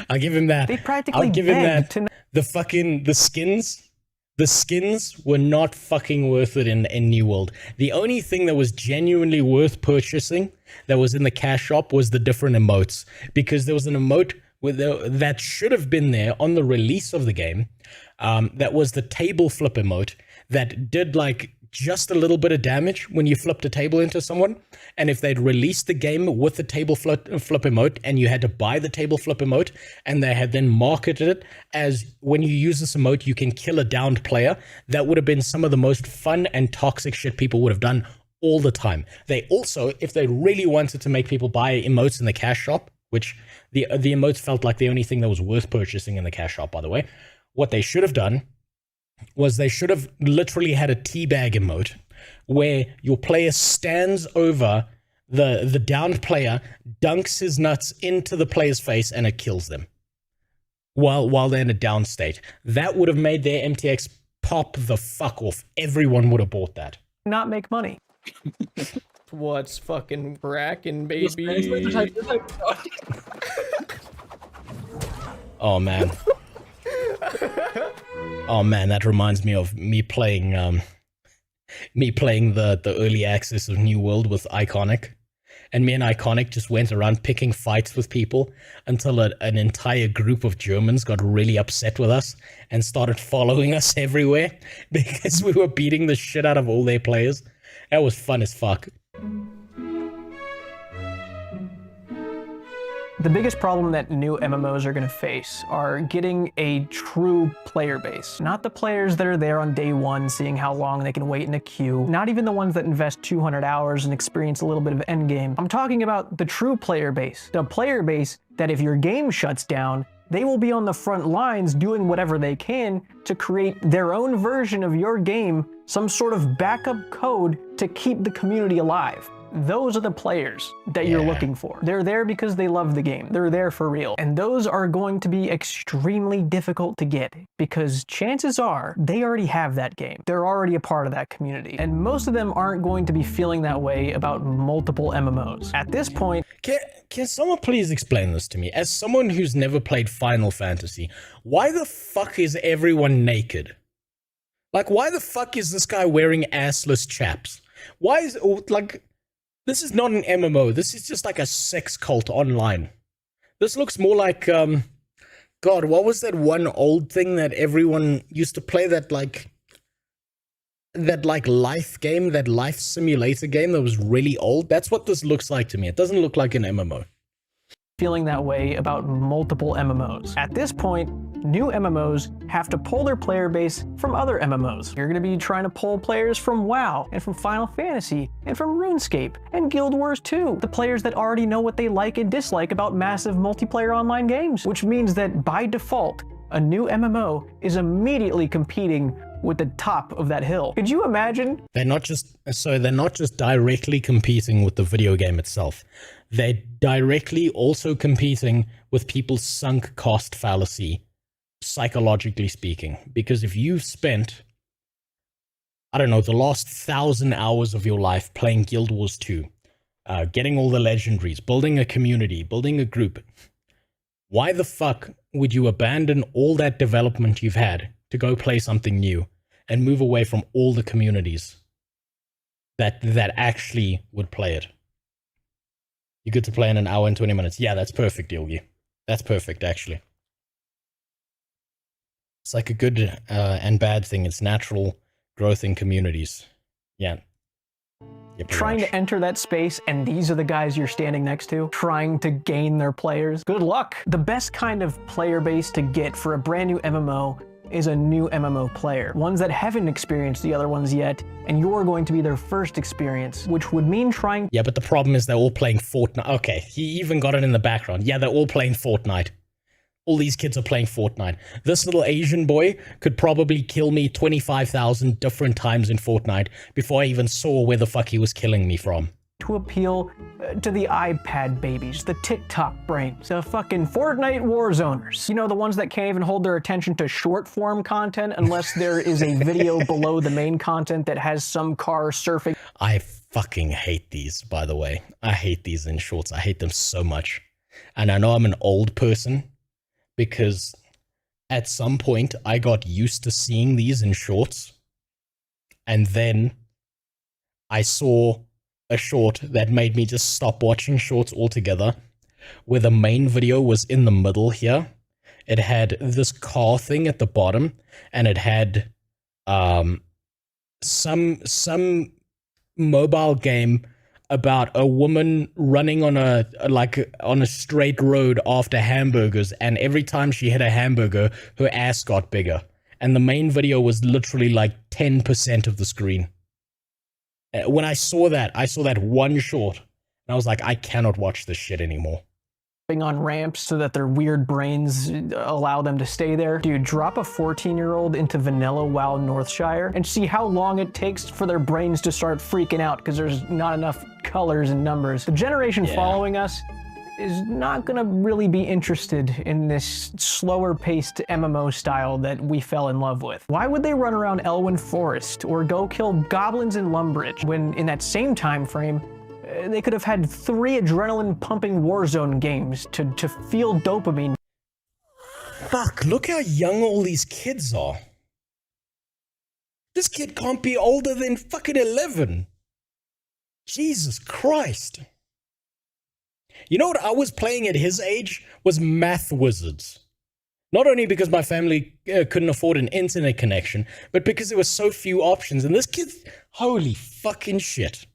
I'll give him that. They practically I'll give him that. begged The skins were not fucking worth it in New World. The only thing that was genuinely worth purchasing that was in the cash shop was the different emotes, because there was an emote that should have been there on the release of the game. That was the table flip emote that did like just a little bit of damage when you flipped a table into someone. And if they'd released the game with the table flip emote and you had to buy the table flip emote, and they had then marketed it as when you use this emote, you can kill a downed player, that would have been some of the most fun and toxic shit people would have done all the time. They also, if they really wanted to make people buy emotes in the cash shop, which the emotes felt like the only thing that was worth purchasing in the cash shop, by the way, what they should have done was they should have literally had a teabag emote where your player stands over the downed player, dunks his nuts into the player's face, and it kills them while they're in a down state. That would have made their MTX pop the fuck off. Everyone would have bought that. not make money. What's fucking cracking, baby? Oh man. Oh man, that reminds me of me playing the early access of New World with Iconic. And me and Iconic just went around picking fights with people until an entire group of Germans got really upset with us and started following us everywhere because we were beating the shit out of all their players. That was fun as fuck. The biggest problem that new MMOs are going to face are getting a true player base. Not the players that are there on day one seeing how long they can wait in a queue. Not even the ones that invest 200 hours and experience a little bit of endgame. I'm talking about the true player base. The player base that if your game shuts down, they will be on the front lines doing whatever they can to create their own version of your game, some sort of backup code to keep the community alive. Those are the players that you're looking for. They're there because they love the game. They're there for real. And those are going to be extremely difficult to get because chances are they already have that game. They're already a part of that community. And most of them aren't going to be feeling that way about multiple MMOs. At this point, Can someone please explain this to me? As someone who's never played Final Fantasy, why the fuck is everyone naked? Like, why the fuck is this guy wearing assless chaps? Why is, like... This is not an MMO. This is just like a sex cult online. This looks more like, God, what was that one old thing that everyone used to play, that life game, that life simulator game that was really old? That's what this looks like to me. It doesn't look like an MMO. feeling that way about multiple MMOs. At this point, new MMOs have to pull their player base from other MMOs. You're going to be trying to pull players from WoW, and from Final Fantasy, and from RuneScape, and Guild Wars 2. The players that already know what they like and dislike about massive multiplayer online games. Which means that by default, a new MMO is immediately competing with the top of that hill. Could you imagine? They're not just directly competing with the video game itself. They're directly also competing with people's sunk cost fallacy, psychologically speaking. Because if you've spent, I don't know, the last 1,000 hours of your life playing Guild Wars 2, getting all the legendaries, building a community, building a group, why the fuck would you abandon all that development you've had to go play something new and move away from all the communities that actually would play it? You get to play in an hour and 20 minutes. Yeah, that's perfect, Yogi. That's perfect, actually. It's like a good and bad thing. It's natural growth in communities. Yeah. Trying to enter that space, and these are the guys you're standing next to, trying to gain their players. Good luck. The best kind of player base to get for a brand new MMO is a new MMO player. Ones that haven't experienced the other ones yet, and you're going to be their first experience, which would mean trying... Yeah, but the problem is they're all playing Fortnite. Okay, he even got it in the background. Yeah, they're all playing Fortnite. All these kids are playing Fortnite. This little Asian boy could probably kill me 25,000 different times in Fortnite before I even saw where the fuck he was killing me from. to appeal to the iPad babies, the TikTok brains, the fucking Fortnite Warzoners. You know, the ones that can't even hold their attention to short form content unless there is a video below the main content that has some car surfing. I fucking hate these, by the way. I hate these in shorts. I hate them so much. And I know I'm an old person because at some point I got used to seeing these in shorts. And then I saw a short that made me just stop watching shorts altogether, where the main video was in the middle here. It had this car thing at the bottom, and it had some mobile game about a woman running on a straight road after hamburgers, and every time she hit a hamburger, her ass got bigger. And the main video was literally like 10% of the screen. When I saw that one short, and I was like, I cannot watch this shit anymore. On ramps so that their weird brains allow them to stay there. Dude, drop a 14-year-old into vanilla WoW Northshire and see how long it takes for their brains to start freaking out because there's not enough colors and numbers. The generation following us is not gonna really be interested in this slower paced MMO style that we fell in love with. Why would they run around Elwyn Forest or go kill goblins in Lumbridge when in that same time frame they could have had 3 adrenaline pumping Warzone games to feel dopamine? Fuck, look how young all these kids are. This kid can't be older than fucking 11. Jesus Christ. You know what I was playing at his age was Math Wizards. Not only because my family couldn't afford an internet connection, but because there were so few options. And this kid, holy fucking shit.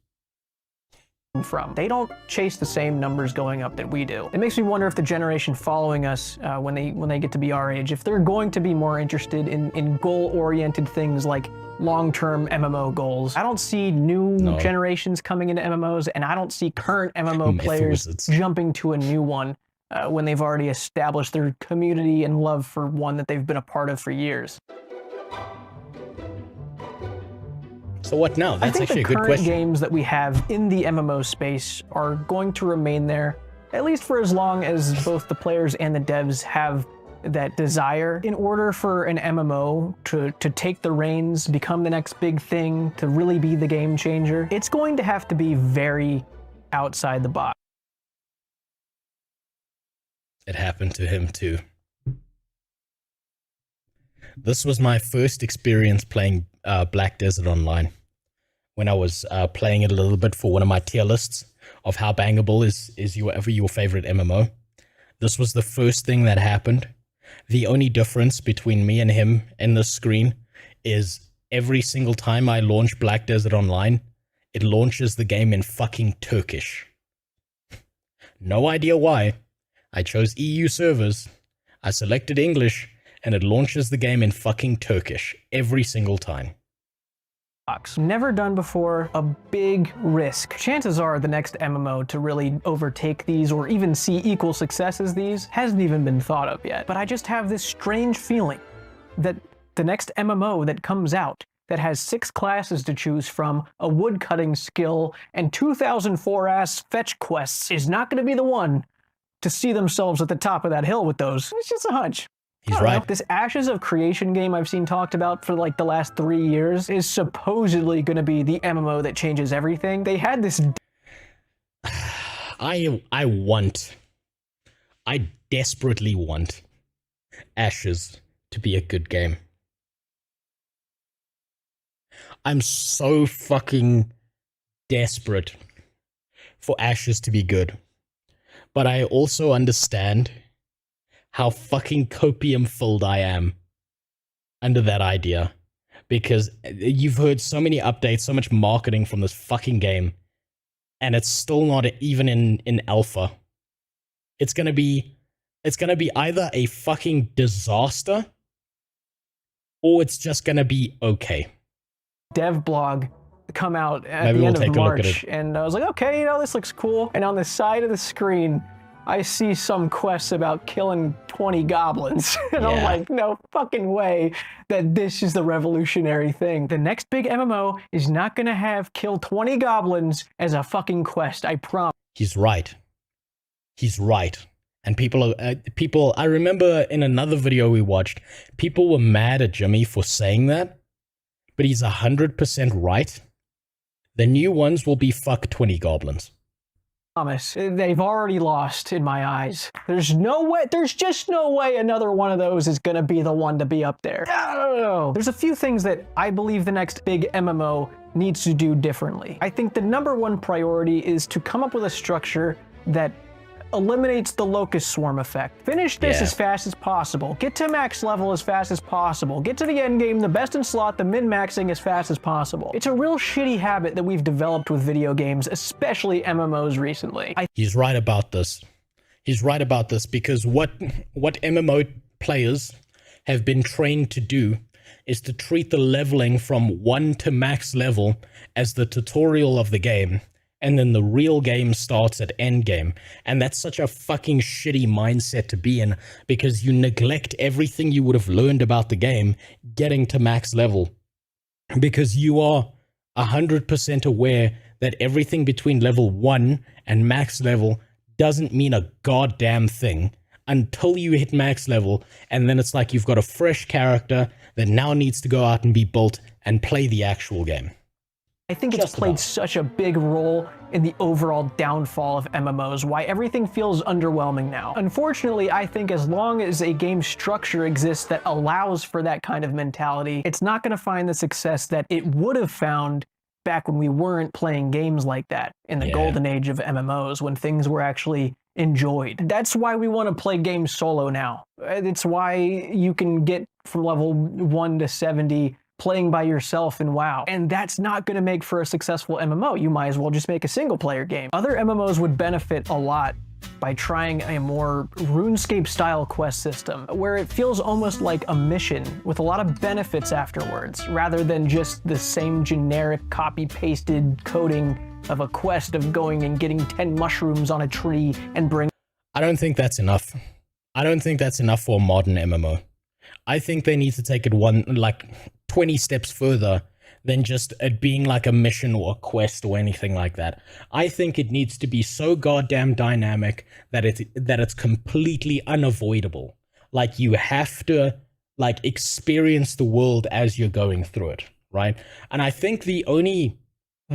From. They don't chase the same numbers going up that we do. It makes me wonder if the generation following us, when they get to be our age, if they're going to be more interested in goal-oriented things like long-term MMO goals. I don't see new generations coming into MMOs, and I don't see current MMO players jumping to a new one when they've already established their community and love for one that they've been a part of for years. So what now? That's actually a good question. I think the current games that we have in the MMO space are going to remain there, at least for as long as both the players and the devs have that desire. In order for an MMO to take the reins, become the next big thing, to really be the game changer, it's going to have to be very outside the box. It happened to him too. This was my first experience playing Black Desert Online. When I was playing it a little bit for one of my tier lists of how bangable is your favorite MMO. This was the first thing that happened. The only difference between me and him in this screen is every single time I launch Black Desert Online, it launches the game in fucking Turkish. No idea why. I chose EU servers, I selected English, and it launches the game in fucking Turkish every single time. Never done before, a big risk. Chances are the next MMO to really overtake these or even see equal success as these hasn't even been thought of yet. But I just have this strange feeling that the next MMO that comes out that has 6 classes to choose from, a woodcutting skill, and 2004-ass fetch quests is not going to be the one to see themselves at the top of that hill with those. It's just a hunch. He's right. This Ashes of Creation game I've seen talked about for like the last 3 years is supposedly going to be the MMO that changes everything. They had this... I desperately want Ashes to be a good game. I'm so fucking desperate for Ashes to be good. But I also understand how fucking copium-filled I am under that idea. Because you've heard so many updates, so much marketing from this fucking game, and it's still not even in alpha. It's gonna be either a fucking disaster, or it's just gonna be okay. Dev blog come out at the end of March, and I was like, okay, this looks cool. And on the side of the screen, I see some quests about killing 20 goblins. And I'm Yeah. like, no fucking way that this is the revolutionary thing. The next big MMO is not gonna have kill 20 goblins as a fucking quest, I promise. He's right. He's right. And people, I remember in another video we watched, people were mad at Jimmy for saying that, but he's 100% right. The new ones will be fuck 20 goblins. They've already lost in my eyes. There's just no way another one of those is gonna be the one to be up there. No. There's a few things that I believe the next big MMO needs to do differently. I think the number one priority is to come up with a structure that eliminates the locust swarm effect. Finish this as fast as possible. Get to max level as fast as possible. Get to the end game, the best in slot, the min-maxing as fast as possible. It's a real shitty habit that we've developed with video games, especially MMOs recently. He's right about this. He's right about this because what MMO players have been trained to do is to treat the leveling from 1 to max level as the tutorial of the game. And then the real game starts at end game. And that's such a fucking shitty mindset to be in because you neglect everything you would have learned about the game getting to max level. Because you are 100% aware that everything between level 1 and max level doesn't mean a goddamn thing until you hit max level. And then it's like you've got a fresh character that now needs to go out and be built and play the actual game. I think it's played such a big role in the overall downfall of MMOs, why everything feels underwhelming now. Unfortunately, I think as long as a game structure exists that allows for that kind of mentality, it's not going to find the success that it would have found back when we weren't playing games like that in the golden age of MMOs, when things were actually enjoyed. That's why we want to play games solo now. It's why you can get from level 1 to 70 playing by yourself in WoW. And that's not going to make for a successful MMO. You might as well just make a single player game. Other MMOs would benefit a lot by trying a more RuneScape style quest system where it feels almost like a mission with a lot of benefits afterwards, rather than just the same generic copy pasted coding of a quest of going and getting 10 mushrooms on a tree and bring. I don't think that's enough. I don't think that's enough for a modern MMO. I think they need to take it 20 steps further than just it being like a mission or a quest or anything like that. I think it needs to be so goddamn dynamic that it's completely unavoidable. Like you have to experience the world as you're going through it, right? And I think the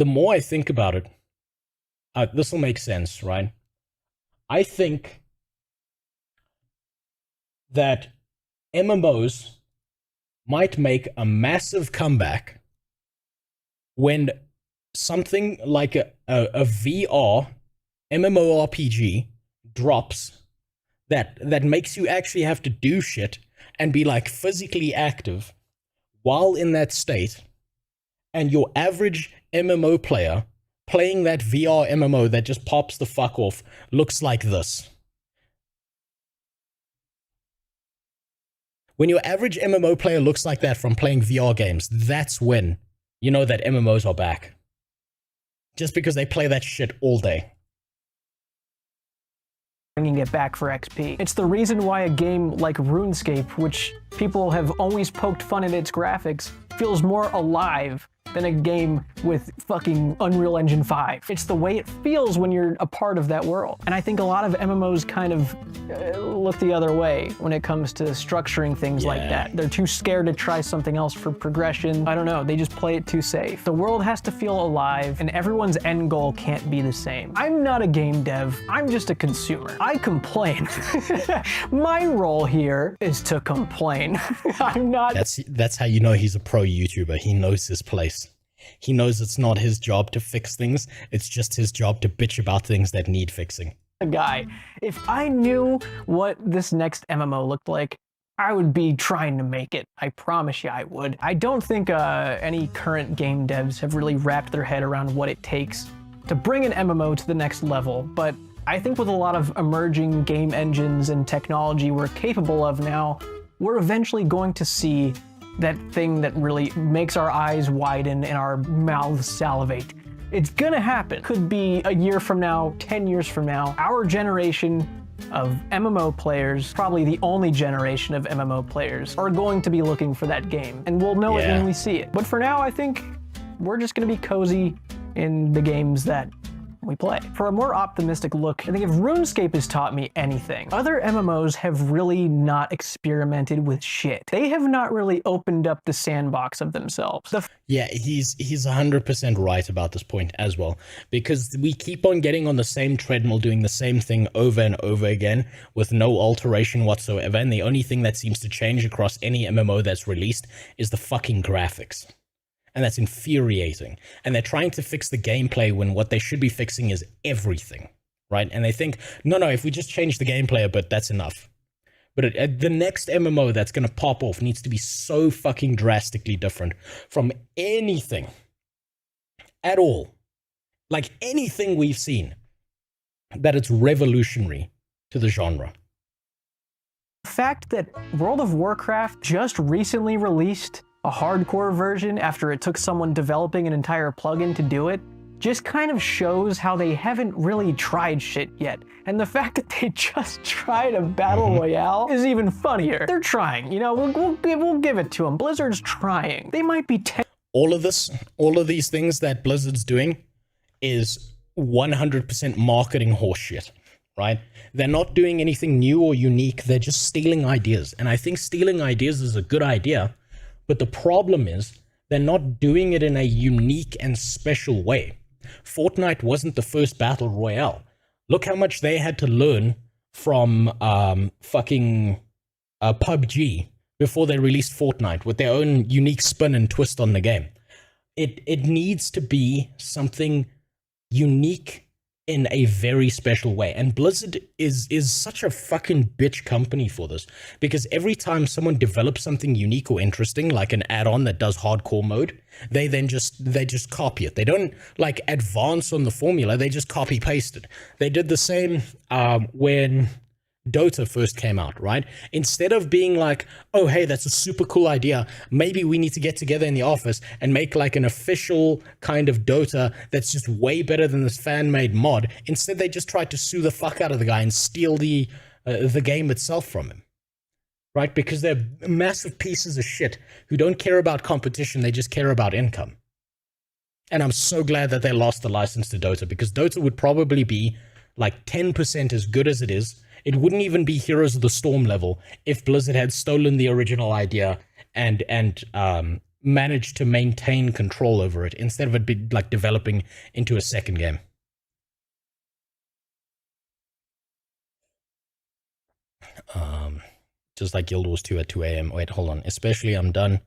more I think about it, this will make sense, right? I think that MMOs might make a massive comeback when something like a VR MMORPG drops that makes you actually have to do shit and be like physically active while in that state, and your average MMO player playing that VR MMO that just pops the fuck off looks like this. When your average MMO player looks like that from playing VR games, that's when you know that MMOs are back. Just because they play that shit all day. Bringing it back for XP. It's the reason why a game like RuneScape, which people have always poked fun at its graphics, feels more alive than a game with fucking Unreal Engine 5. It's the way it feels when you're a part of that world. And I think a lot of MMOs kind of look the other way when it comes to structuring things like that. They're too scared to try something else for progression. I don't know, they just play it too safe. The world has to feel alive, and everyone's end goal can't be the same. I'm not a game dev, I'm just a consumer. I complain. My role here is to complain. I'm not. That's how you know he's a pro YouTuber. He knows his place. He knows it's not his job to fix things, it's just his job to bitch about things that need fixing. A guy. If I knew what this next MMO looked like, I would be trying to make it. I promise you I would. I don't think any current game devs have really wrapped their head around what it takes to bring an MMO to the next level, but I think with a lot of emerging game engines and technology we're capable of now, we're eventually going to see that thing that really makes our eyes widen and our mouths salivate. It's gonna happen. Could be a year from now, 10 years from now. Our generation of MMO players, probably the only generation of MMO players, are going to be looking for that game. And we'll know it when we see it. But for now, I think we're just gonna be cozy in the games that we play. For a more optimistic look, I think if RuneScape has taught me anything, other MMOs have really not experimented with shit. They have not really opened up the sandbox of themselves. Yeah, he's 100% right about this point as well, because we keep on getting on the same treadmill doing the same thing over and over again with no alteration whatsoever, and the only thing that seems to change across any MMO that's released is the fucking graphics. And that's infuriating. And they're trying to fix the gameplay when what they should be fixing is everything, right? And they think, no, if we just change the gameplay a bit, that's enough. But the next MMO that's going to pop off needs to be so fucking drastically different from anything at all. Like anything we've seen, that it's revolutionary to the genre. The fact that World of Warcraft just recently released a hardcore version after it took someone developing an entire plugin to do it just kind of shows how they haven't really tried shit yet. And the fact that they just tried a battle royale is even funnier. They're trying, you know, we'll give it to them. Blizzard's trying. They might be all of these things that Blizzard's doing is 100% marketing horseshit, right? They're not doing anything new or unique. They're just stealing ideas. And I think stealing ideas is a good idea. But the problem is they're not doing it in a unique and special way. Fortnite wasn't the first battle royale. Look how much they had to learn from fucking PUBG before they released Fortnite with their own unique spin and twist on the game. It needs to be something unique in a very special way. And Blizzard is such a fucking bitch company for this, because every time someone develops something unique or interesting, like an add-on that does hardcore mode, they just copy it. They don't like advance on the formula, they just copy paste it. They did the same when Dota first came out, right? Instead of being like, oh, hey, that's a super cool idea, maybe we need to get together in the office and make like an official kind of Dota that's just way better than this fan-made mod. Instead, they just tried to sue the fuck out of the guy and steal the game itself from him, right? Because they're massive pieces of shit who don't care about competition, they just care about income. And I'm so glad that they lost the license to Dota, because Dota would probably be like 10% as good as it is. It wouldn't even be Heroes of the Storm level if Blizzard had stolen the original idea and managed to maintain control over it instead of it be like developing into a second game. Just like Guild Wars 2 at 2 a.m. Wait, hold on. Especially I'm done.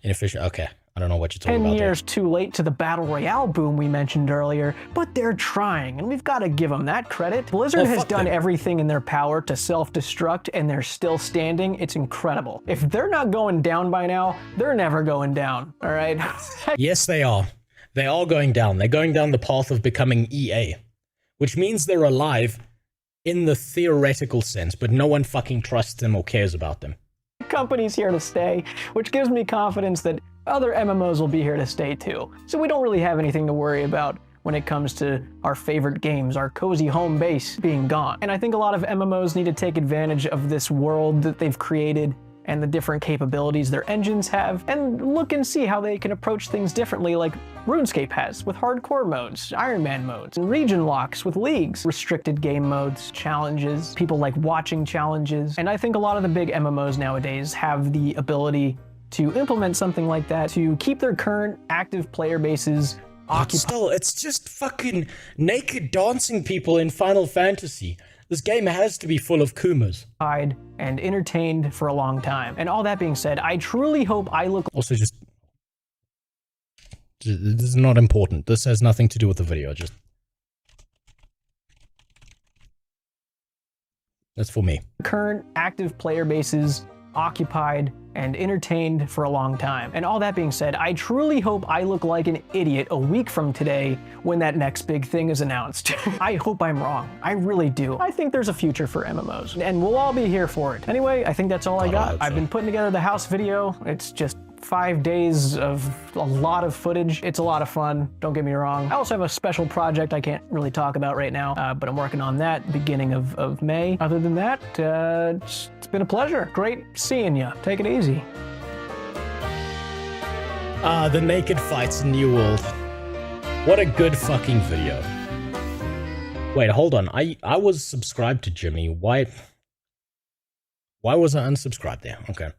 Inefficient. Okay. I don't know what you're talking 10 about. 10 years too late to the Battle Royale boom we mentioned earlier, but they're trying, and we've got to give them that credit. Blizzard has done everything in their power to self-destruct, and they're still standing. It's incredible. If they're not going down by now, they're never going down, all right? Yes, they are. They are going down. They're going down the path of becoming EA, which means they're alive in the theoretical sense, but no one fucking trusts them or cares about them. Company's here to stay, which gives me confidence that other MMOs will be here to stay too. So we don't really have anything to worry about when it comes to our favorite games, our cozy home base being gone. And I think a lot of MMOs need to take advantage of this world that they've created and the different capabilities their engines have, and look and see how they can approach things differently, like RuneScape has with hardcore modes, Iron Man modes, and region locks with leagues, restricted game modes, challenges, people like watching challenges. And I think a lot of the big MMOs nowadays have the ability to implement something like that to keep their current active player bases occupied. Still, it's just fucking naked dancing people in Final Fantasy. This game has to be full of Kumas. And entertained for a long time. And all that being said, I truly hope I look... Also, this is not important. This has nothing to do with the video. That's for me. Current active player bases occupied and entertained for a long time. And all that being said, I truly hope I look like an idiot a week from today when that next big thing is announced. I hope I'm wrong. I really do. I think there's a future for MMOs, and we'll all be here for it. Anyway, I think that's all I got. I've been putting together the house video. It's just 5 days of a lot of footage. It's a lot of fun, don't get me wrong. I also have a special project I can't really talk about right now, but I'm working on that beginning of May. Other than that, it's been a pleasure. Great seeing you. Take it easy. The naked fights in New World. What a good fucking video. Wait, hold on. I was subscribed to Jimmy. Why was I unsubscribed there? Okay.